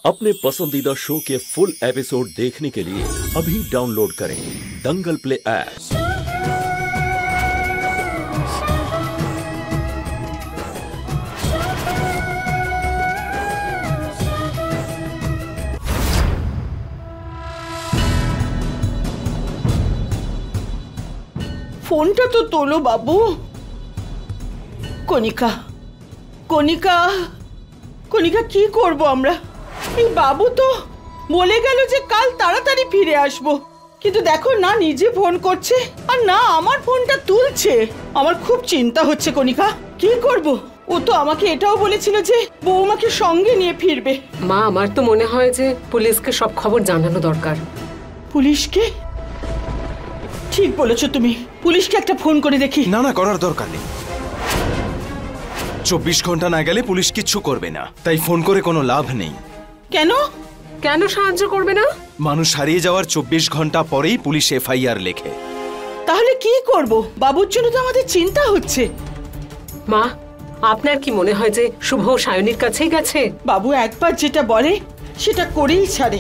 अपने पसंदीदा शो के फुल एपिसोड देखने के लिए अभी डाउनलोड करें दंगल प्ले ऐप। फोनটা তো তোলো বাবু। কণিকা কণিকা কণিকা কি করব আমরা? এই বাবু তো বলে গেল যে কাল তাড়াতাড়ি ফিরে আসবো, কিন্তু দেখো না নিজে ফোন করছে আর না আমার ফোনটা তুলছে। আমার খুব চিন্তা হচ্ছে কণিকা, কি করব? ও তো আমাকে এটাও বলেছিল যে বৌমাকে সঙ্গে নিয়ে ফিরবে। মা, আমার তো মনে হয় যে পুলিশকে সব খবর জানানো দরকার। পুলিশকে? ঠিক বলেছো তুমি, পুলিশকে একটা ফোন করে দেখি। না না, করার দরকার নেই। 24 ঘন্টা না গেলে পুলিশ কিচ্ছু করবে না, তাই ফোন করে কোনো লাভ নেই। কেন? কেন সাহায্য করবে না? মানুষ হারিয়ে যাওয়ার 24 ঘন্টা পরেই পুলিশ FIR লেখে। তাহলে কি করব? বাবুর জন্য তো আমাদের চিন্তা হচ্ছে। মা, আপনার কি মনে হয় যে শুভ সায়নীর কাছেই গেছে? বাবু একবার যেটা বলে সেটা করেই ছাড়ে।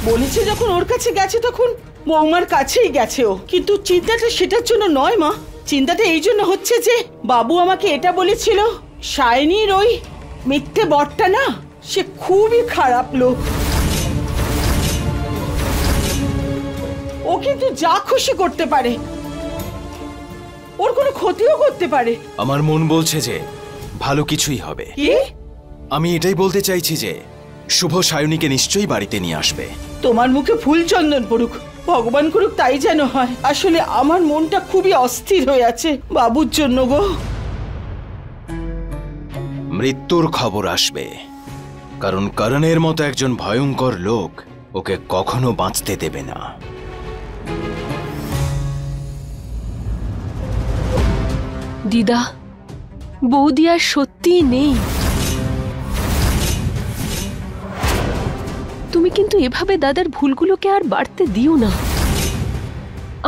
বলেছে যখন ওর কাছে গেছে তখন বৌমার কাছেই গেছে ও। কিন্তু চিন্তাটা সেটার জন্য নয় মা, চিন্তাটা এই জন্য হচ্ছে যে বাবু আমাকে এটা বলেছিল সায়নীর ওই মিথ্যে বরটা না, সে খুবই খারাপ লোক। ও কিন্তু যা খুশি করতে পারে, ওর কোনো ক্ষতিও করতে পারে। আমার মন বলছে যে ভালো কিছুই হবে। কি? আমি এটাই বলতে চাইছি যে শুভ সায়নীকে নিশ্চয়ই বাড়িতে নিয়ে আসবে। তোমার মুখে ফুল চন্দন পড়ুক, ভগবান করুক তাই যেন হয়। আসলে আমার মনটা খুবই অস্থির হয়ে আছে বাবুর জন্য গো। মৃত্যুর খবর আসবে, কারণ করণের মতো একজন ভয়ঙ্কর লোক ওকে কখনো বাঁচতে দেবে না। দিদা, বৌদি আর সত্যিই নেই। তুমি কিন্তু এভাবে দাদার ভুলগুলোকে আর বাড়তে দিও না।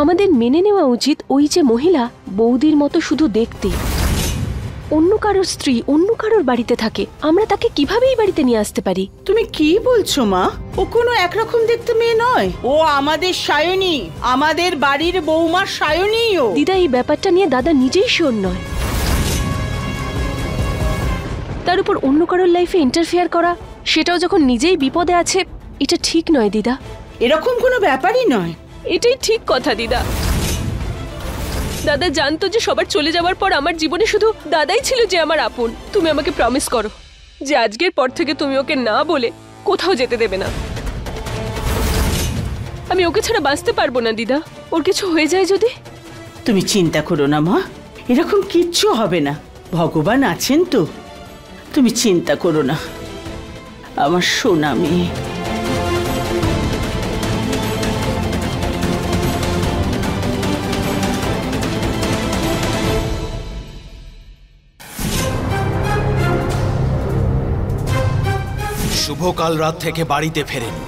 আমাদের মেনে নেওয়া উচিত ওই যে মহিলা বৌদির মতো শুধু দেখতে, অন্য কারোর স্ত্রী অন্য কারোর বাড়িতে থাকে, আমরা তাকে কিভাবেই বাড়িতে নিয়ে আসতে পারি? তুমি কি বলছো মা? ও কোনো একরকম দেখতে মেয়ে নয়, ও আমাদের সায়নী, আমাদের বাড়ির বৌমার সায়নী ও। দিদা, এই ব্যাপারটা নিয়ে দাদা নিজেই শিওর নয়। তার উপর অন্য কারোর লাইফে ইন্টারফেয়ার করা, সেটাও যখন নিজেই বিপদে আছে, এটা ঠিক নয় দিদা। এরকম কোনো ব্যাপারই নয়। এটাই ঠিক কথা দিদা। দাদা জানতো যে সবার চলে যাওয়ার পর আমার জীবনে শুধু দাদাই ছিল যে আমার আপন। তুমি আমাকে প্রমিস করো যে আজকের পর থেকে তুমি ওকে না বলে কোথাও যেতে দেবে না। আমি ওকে ছাড়া বাঁচতে পারবো না দিদা। ওর কিছু হয়ে যায় যদি? তুমি চিন্তা করো না মা, এরকম কিচ্ছু হবে না, ভগবান আছেন তো। তুমি চিন্তা করো না আমার সোনা মেয়ে। শুভ কাল রাত থেকে বাড়িতে ফেরেনি,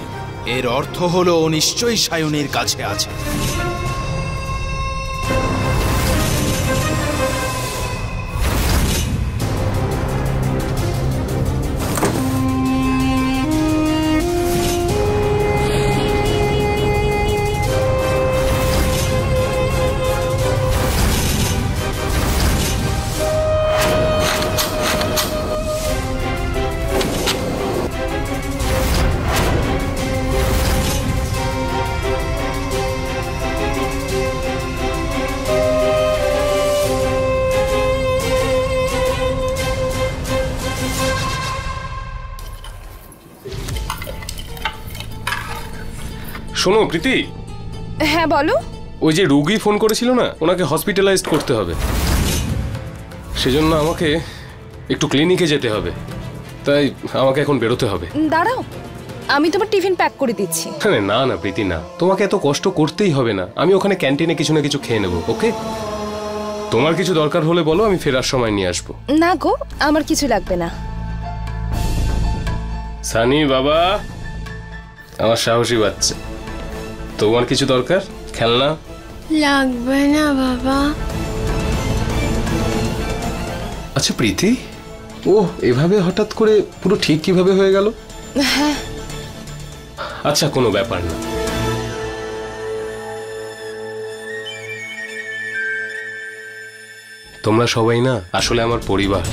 এর অর্থ হলো ও নিশ্চয়ই সায়নীর কাছে আছে। শোনো প্রীতি। হ্যাঁ বলো। ওই যে রোগী ফোন করেছিল না, ওনাকে হসপিটালাইজড করতে হবে, সেজন্য আমাকে একটু ক্লিনিকে যেতে হবে, তাই আমাকে এখন বেরোতে হবে। দাঁড়াও, আমি তোমার টিফিন প্যাক করে দিচ্ছি। না না প্রীতি না, তোমাকে এত কষ্ট করতেই হবে না, আমি ওখানে ক্যান্টিনে কিছু না কিছু খেয়ে নেবো। ওকে, তোমার কিছু দরকার হলে বলো, আমি ফেরার সময় নিয়ে আসবো। না গো, আমার কিছু লাগবে না। সানি বাবা, আমার সাহসী বাচ্চা, তোমার কিছু দরকার? খেলনা লাগবে না বাবা। আচ্ছা প্রীতি, ও এভাবে হঠাৎ করে পুরো ঠিক কিভাবে হয়ে গেল? আচ্ছা, কোনো ব্যাপার না। তোমরা সবাই না আসলে আমার পরিবার।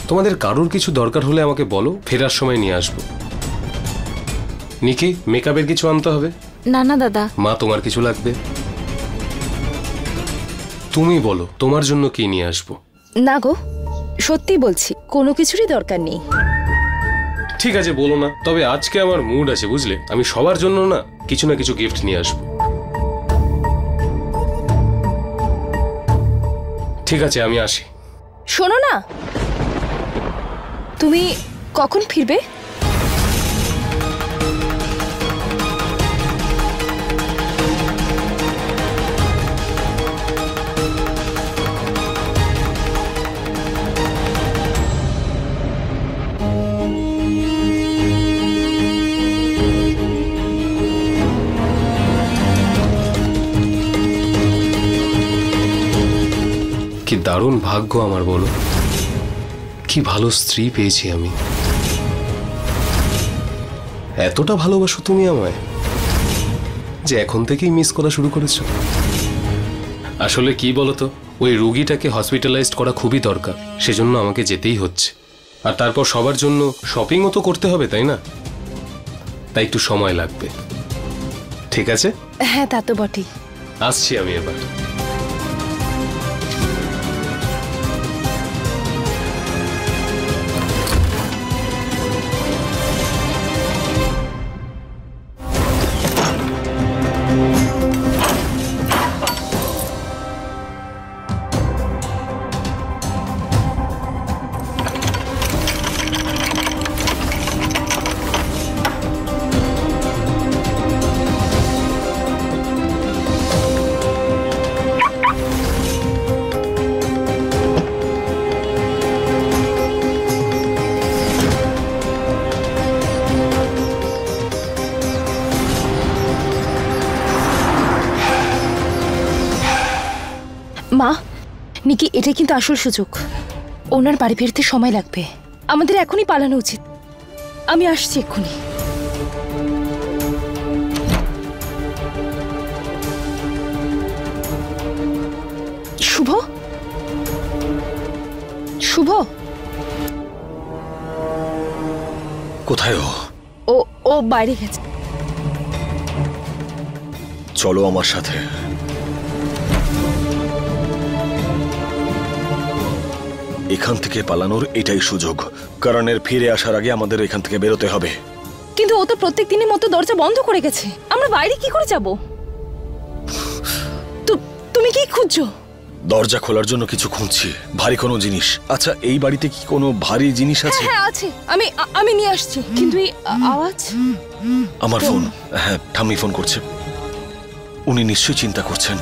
তোমাদের কারোর কিছু দরকার হলে আমাকে বলো, ফেরার সময় নিয়ে আসবো। নিকি, মেকআপের কিছু আনতে হবে? না না দাদা। মা, তোমার কিছু লাগবে? তুমি বলো তোমার জন্য কি নিয়ে আসবো। না গো, সত্যি বলছি, কোনো কিছুরই দরকার নেই। ঠিক আছে, বলো না। তবে আজকে আমার মুড আছে, বুঝলে? আমি সবার জন্য না কিছু না কিছু গিফট নিয়ে আসবো। ঠিক আছে, আমি আসি। শোনো না, তুমি কখন ফিরবে? কি দারুণ ভাগ্য আমার, বলো। কি ভালো স্ত্রী পেয়েছি আমি। এতটা ভালোবাসো তুমি আমায় যে এখন থেকেই মিস করা শুরু করেছো। আসলে কি বলতো, ওই রোগীটাকে হসপিটালাইজড করা খুবই দরকার, সেজন্য আমাকে যেতেই হচ্ছে। আর তারপর সবার জন্য শপিংও তো করতে হবে, তাই না? তাই একটু সময় লাগবে। ঠিক আছে? হ্যাঁ, তা তো বটেই। আসছি আমি এবার। মা, নিকি, এটা কিন্তু আসল সুযোগ। ওনার বাড়ি ফিরতে সময় লাগবে, আমাদের এখনই পালানো উচিত। আমি আসছি এক্ষুনি। শুভ, শুভ, কোথায় ও? ও বাইরে গেছে। চলো আমার সাথে। এখান থেকে পালানোর এটাই সুযোগ। করণের ফিরে আসার আগে আমাদের এখান থেকে বেরোতে হবে। কিন্তু ও তো প্রত্যেক দিনের মতো দরজা বন্ধ করে গেছে, আমরা বাইরে কি করে যাব? তুমি কি খুঁজছো? দরজা খোলার জন্য কিছু খুঁজছি, ভারী কোনো জিনিস। আচ্ছা, এই বাড়িতে কি কোনো ভারী জিনিস আছে? হ্যাঁ আছে, আমি নিয়ে আসছি। কিন্তু এই আওয়াজ? আমার ফোন। হ্যাঁ, ঠাম্মি ফোন করছে। উনি নিশ্চয়ই চিন্তা করছেন।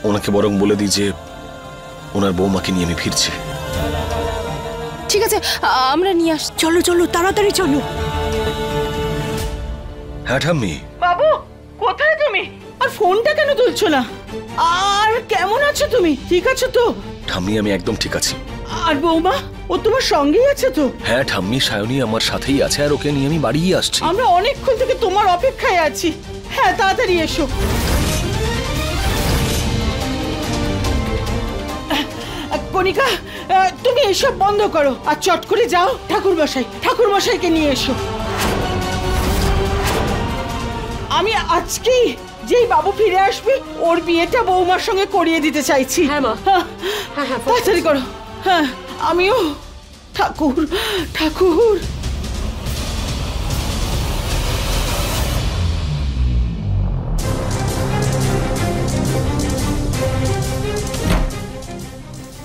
ওনাকে বরং বলে দিই যে ওনার বৌমাকে নিয়ে আমি ফিরছি। ঠিক আছে, আমরা নিয়ে আসছি। চলো চলো, তাড়াতাড়ি চলো। হ্যাঁ ঠাম্মি। বাবু, কোথায় তুমি? আর ফোনটা কেন তুলছো না? আর কেমন আছো তুমি? ঠিক আছো তো? ঠাম্মি, আমি একদম ঠিক আছি। আর বৌমা, ও তোমার সঙ্গেই আছে তো? হ্যাঁ ঠাম্মি, সায়নী আমার সাথেই আছে, আর ওকে নিয়ে আমি বাড়িই আসছি। আমরা অনেকক্ষণ থেকে তোমার অপেক্ষায় আছি। হ্যাঁ, তাড়াতাড়ি এসো। কণিকা, তুমি এসব বন্ধ করো আর চট করে যাও ঠাকুরমশাইকে নিয়ে এসো। আমি আজকেই যেই বাবু ফিরে আসবে ওর বিয়েটা বৌমার সঙ্গে করিয়ে দিতে চাইছি। হ্যাঁ মা, হ্যাঁ, তাড়াতাড়ি করো। হ্যাঁ, আমিও। ঠাকুর ঠাকুর।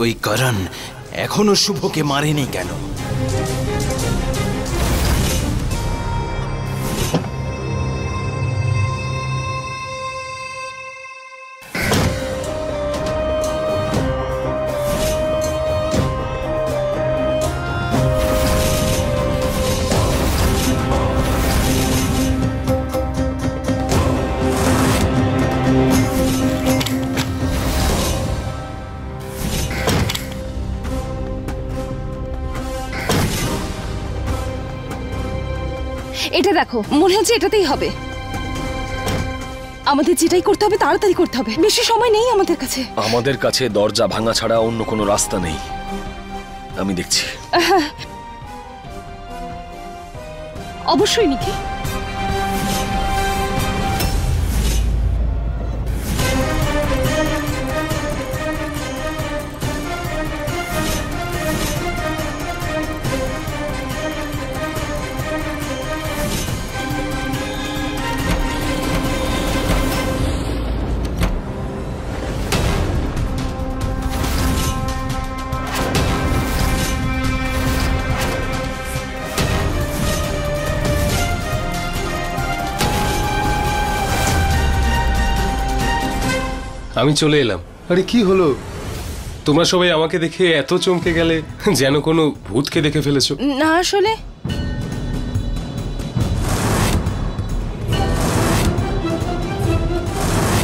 ওই করণ এখনো শুভকে মারেনি কেন? এটা দেখো, মনে হচ্ছে এটাতেই হবে। আমাদের যেটাই করতে হবে তাড়াতাড়ি করতে হবে, বেশি সময় নেই আমাদের কাছে। আমাদের কাছে দরজা ভাঙা ছাড়া অন্য কোনো রাস্তা নেই, আমি দেখছি। অবশ্যই নিকি। আমি চলে এলাম। আরে কি হলো, তোমরা সবাই আমাকে দেখে এত চমকে গেলে, যেন কোনো ভূতকে দেখে ফেলেছো। না আসলে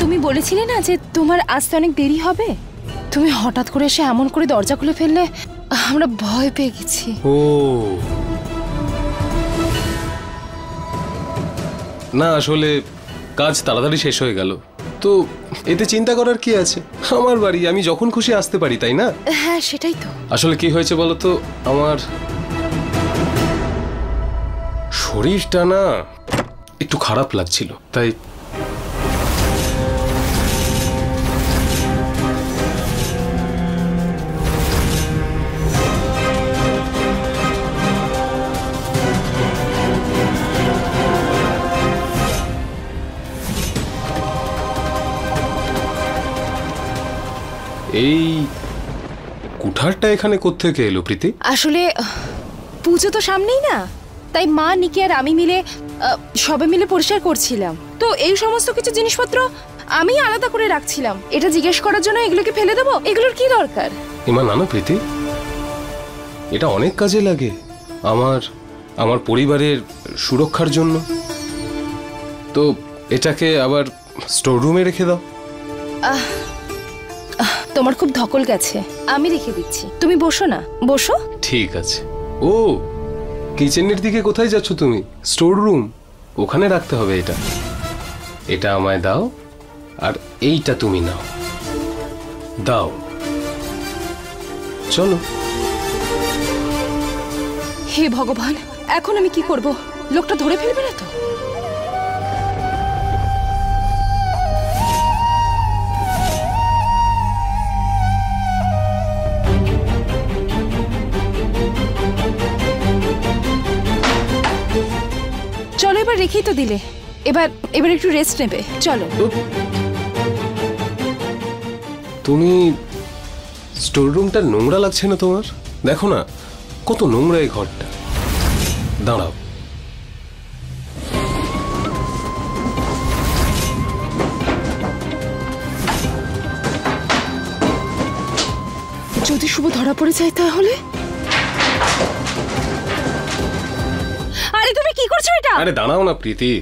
তুমি বলেছিলে না যে তোমার আসতে অনেক দেরি হবে, তুমি হঠাৎ করে এসে এমন করে দরজা খুলে ফেললে আমরা ভয় পেয়ে গেছি। ও না, আসলে কাজ তাড়াতাড়ি শেষ হয়ে গেল, তো এতে চিন্তা করার কি আছে? আমার বাড়ি, আমি যখন খুশি আসতে পারি, তাই না? হ্যাঁ সেটাই তো। আসলে কি হয়েছে বলো তো, আমার শরীরটা না একটু খারাপ লাগছিল, তাই এই কুঠারটা এখানে কোত্থেকে এলো প্রীতি? আসলে পুজো তো সামনেই না, তাই মা, নিকি আর আমি মিলে সবে মিলে পরিষ্কার করছিলাম। তো এই সমস্ত কিছু জিনিসপত্র আমি আলাদা করে রাখছিলাম। এটা জিজ্ঞেস করার জন্য এগুলোকে ফেলে দেবো? এগুলোর কি দরকার? এমা না না প্রীতি, এটা অনেক কাজে লাগে আমার পরিবারের সুরক্ষার জন্য। তো এটাকে আবার স্টোর রুমে রেখে দাও। তোমার খুব ধকল গেছে, আমি রেখে দিচ্ছি, তুমি বসো না, বসো। ঠিক আছে। ও কিচেনের দিকে কোথায় যাচ্ছ তুমি? স্টোর রুম, ওখানে রাখতে হবে এটা। এটা আমায় দাও, আর এইটা তুমি নাও। দাও, চলো। হে ভগবান, এখন আমি কি করব? লোকটা ধরে ফেলবে না তো? চলো, এবার রেখেই তো দিলে, এবার একটু রেস্ট নেবে, চলো। তুমি স্টোর রুমটা নোংরা লাগছে না তোমার? দেখো না কত নোংরা এই ঘরটা। দাঁড়াও, যদি শুভ ধরা পড়ে যায় তাহলে? আরে তুমি কি করছো এটা? আরে দাঁড়াও না প্রীতি,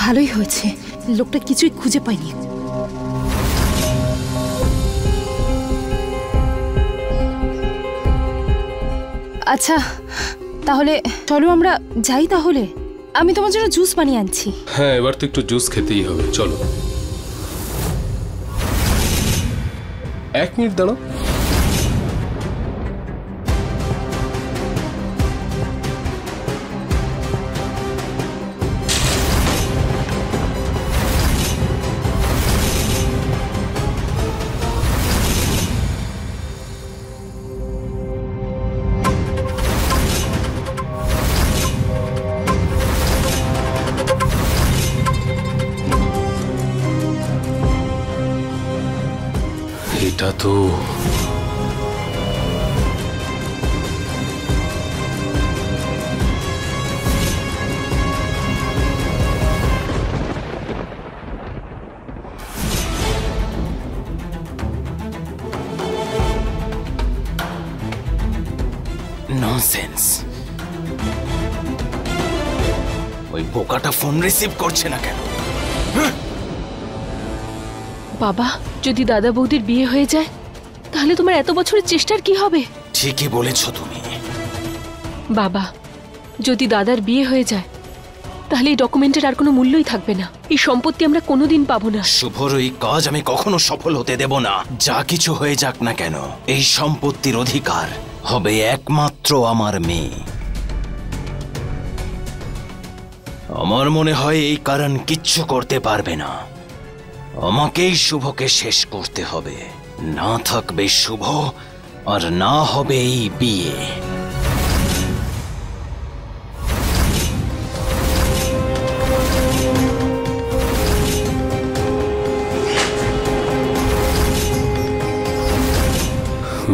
ভালোই হয়েছে, লোকটা কিছুই খুঁজে পায়নি। আচ্ছা তাহলে চলো আমরা যাই তাহলে, আমি তোমার জন্য জুস বানিয়ে আনছি। হ্যাঁ এবার তো একটু জুস খেতেই হবে, চলো। 1 মিনিট দাঁড়াও। এটা তো ননসেন্স। ওই বোকাটা ফোন রিসিভ করছে না কেন? বাবা, যদি দাদা বৌদির বিয়ে হয়ে যায় তাহলে তোমার এত বছরের চেষ্টার কি হবে? ঠিকই বলেছ তুমি। বাবা, যদি দাদার বিয়ে হয়ে যায় তাহলে এই ডকুমেন্টের আর কোনো মূল্যই থাকবে না। এই সম্পত্তি আমরা কোনোদিন পাবো না। শুভর এই কাজ আমি কখনো সফল হতে দেব না। যা কিছু হয়ে যাক না কেন, এই সম্পত্তির অধিকার হবে একমাত্র আমার মেয়ে। আমার মনে হয় এই কারণ কিচ্ছু করতে পারবে না। আমাকেই শুভকে শেষ করতে হবে। না থাকবে শুভ, আর না হবে এই বিয়ে।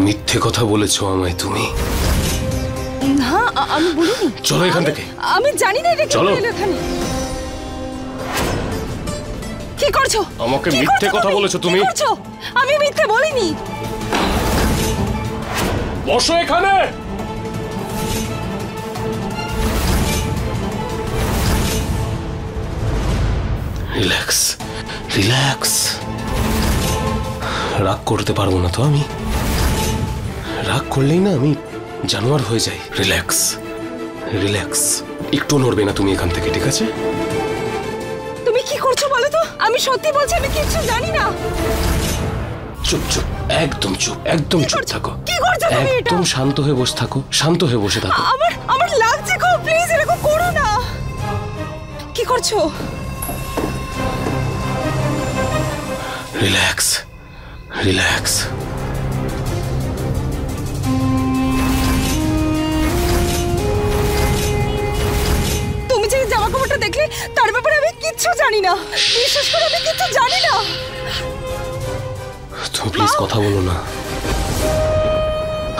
মিথ্যে কথা বলেছো আমায় তুমি। না, আমি বলিনি। চলো এখান থেকে। আমি জানি না এটা কি চলো। হলো এখানে। কি করছো? আমাকে কি মিথ্যে করছো কথা বলেছো তুমি। কি করছো? আমি মিথ্যে বলিনি। বসো এখানে। Relax, relax. রাগ করতে পারবো না তো আমি। রাগ করলেই না আমি জানোয়ার হয়ে যাই। Relax, relax. একটু নড়বে না তুমি এখান থেকে, ঠিক আছে? তুমি কি করছো বলো তো? আমি সত্যি বলছি, আমি কিছু জানি না। চুপ চুপ, একদম চুপ, একদম চুপ থাকো। কি করছো তুমি এটা? একদম শান্ত হয়ে বসে থাকো, শান্ত হয়ে বসে থাকো। আমার লাগছে গো, প্লিজ এরকম করো না। কি করছো? Relax, relax. তুমি যে জামা কাপড়টা দেখলে তার ব্যাপারে আমি কিচ্ছু জানি না। বিশ্বাস করো, আমি কিচ্ছু জানি না। তুমি প্লিজ কথা বলো না।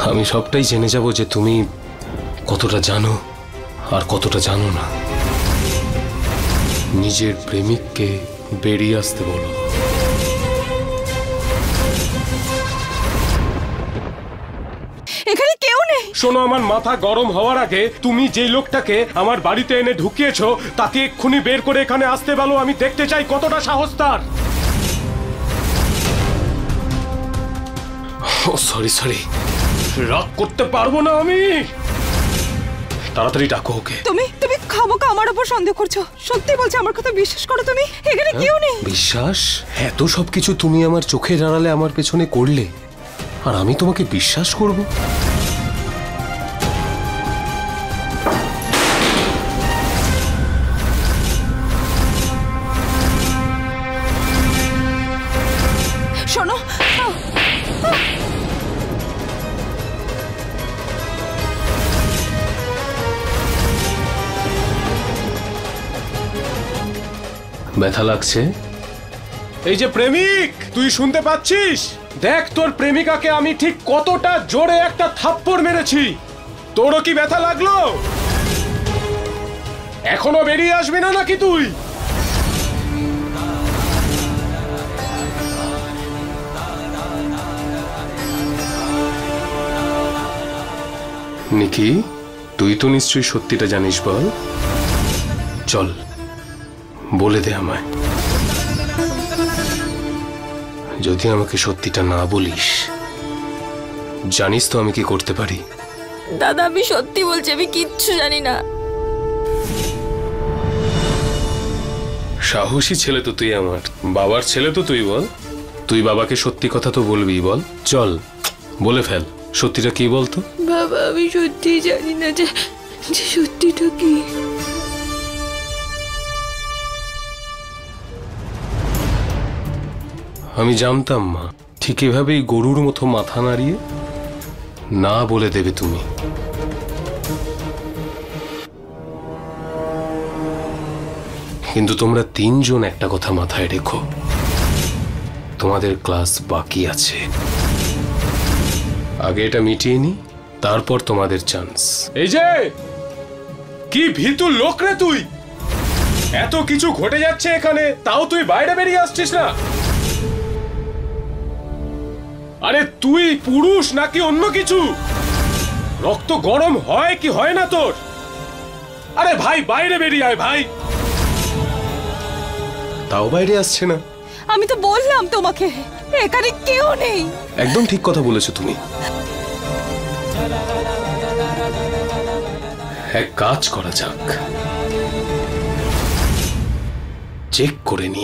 আমি সবটাই জেনে যাব যে তুমি কতটা জানো আর কতটা জানো না। নিজের প্রেমিককে বেরিয়ে আসতে বলো। এখানে কেউ নেই। শোনো, আমার মাথা গরম হওয়ার আগে তুমি যে লোকটাকে আমার বাড়িতে এনে ঢুকিয়েছো তাকে এক্ষুনি বের করে এখানে আসতে বলো। আমি দেখতে চাই কতটা সাহস তার। ও সরি সরি, রাগ করতে পারবো না আমি। তাড়াতাড়ি ডাকো ওকে। তুমি খামোকা আমার উপর সন্দেহ করছো। সত্যি বলছি, আমার কথা বিশ্বাস করো তুমি। এখানে কেউ নেই। বিশ্বাস? এত সবকিছু তুমি আমার চোখের আড়ালে আমার পেছনে করলে, আর আমি তোমাকে বিশ্বাস করব? শোনো, ব্যথা লাগছে? এই যে প্রেমিক, তুই শুনতে পাচ্ছিস? দেখ তোর প্রেমিকাকে আমি ঠিক কতটা জোরে একটা থাপ্পড় মেরেছি। তোরও কি ব্যথা লাগলো? এখনো বেরিয়ে আসবি না নাকি তুই? নিকি, তুই তো নিশ্চয়ই সত্যিটা জানিস। বল, চল বলে দে আমায়। যদি আমাকে সত্যিটা না বলিস, জানিস তো আমি কি করতে পারি। দাদা, আমি সত্যি বলছি, আমি কিচ্ছু জানি না। সাহসী ছেলে তো তুই, আমার বাবার ছেলে তো তুই। বল, তুই বাবাকে সত্যি কথা তো বলবি। বল, চল বলে ফেল। সত্যিটা কি বলতো? বাবা, আমি সত্যি জানি না যে সত্যিটা কি। আমি জানতাম মা, ঠিক এভাবেই গরুর মতো মাথা নাড়িয়ে না বলে দেবে তুমি। কিন্তু তোমরা তিনজন একটা কথা মাথায় রেখো, তোমাদের ক্লাস বাকি আছে। আগে এটা মিটিয়ে নি, তারপর তোমাদের চান্স। এই যে কি ভীতু লোক রে তুই! এত কিছু ঘটে যাচ্ছে এখানে, তাও তুই বাইরে বেরিয়ে আসছিস না। আরে তুই পুরুষ নাকি অন্য কিছু? রক্ত গরম হয় কি হয় না তোর? আরে ভাই বাইরে বেরিয়ে আয় ভাই। তাও বাইরে আসছে না। আমি তো বললাম তোমাকে এখানে কেউ নেই। একদম ঠিক কথা বলেছো তুমি। এক কাজ করা যাক, চেক করে নি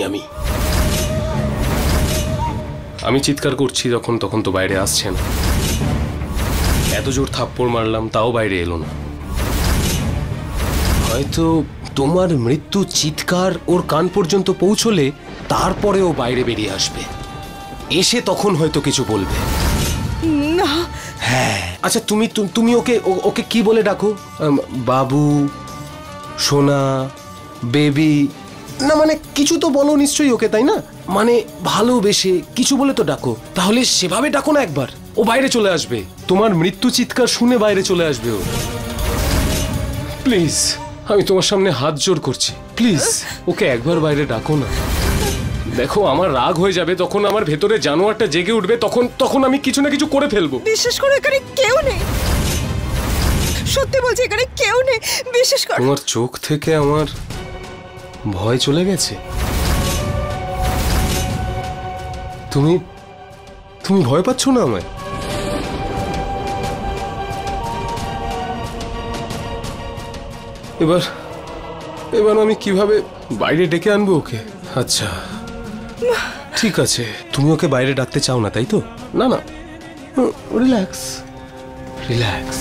আমি চিৎকার করছি তখন তো বাইরে আসছে না। এত জোর থাপ্পড় মারলাম তাও বাইরে এলো না। হয়তো তোমার মৃত্যু চিৎকার ওর কান পর্যন্ত পৌঁছলে তারপরে ও বাইরে বেরিয়ে আসবে, এসে তখন হয়তো কিছু বলবে। না। হ্যাঁ আচ্ছা, তুমি ওকে কি বলে ডাকো? বাবু, সোনা, বেবি, না মানে কিছু তো বলো নিশ্চয়ই ওকে, তাই না? মানে ভালোবেসে কিছু বলে তো ডাকো। তাহলে সেভাবে ডাকো না একবার, ও বাইরে চলে আসবে। তোমার মৃত্যু চিৎকার শুনে বাইরে চলে আসবে ও। প্লিজ, আমি তোমার সামনে হাত জোড় করছি, প্লিজ ওকে একবার বাইরে ডাকো না। দেখো আমার রাগ হয়ে যাবে, তখন আমার ভেতরে জানোয়ারটা জেগে উঠবে, তখন আমি কিছু না কিছু করে ফেলবো। বিশ্বাস করো এখানে কেউ নেই, সত্যি বলছি এখানে কেউ নেই, বিশ্বাস করো। তোমার চোখ থেকে আমার ভয় চলে গেছে। তুমি ভয় পাচ্ছ না আমায়? এবার আমি কিভাবে বাইরে ডেকে আনবো ওকে? আচ্ছা ঠিক আছে, তুমি ওকে বাইরে ডাকতে চাও না তাই তো? না না, রিল্যাক্স রিল্যাক্স।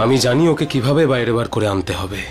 আমি জানি ওকে কিভাবে বাইরে বার করে আনতে হবে।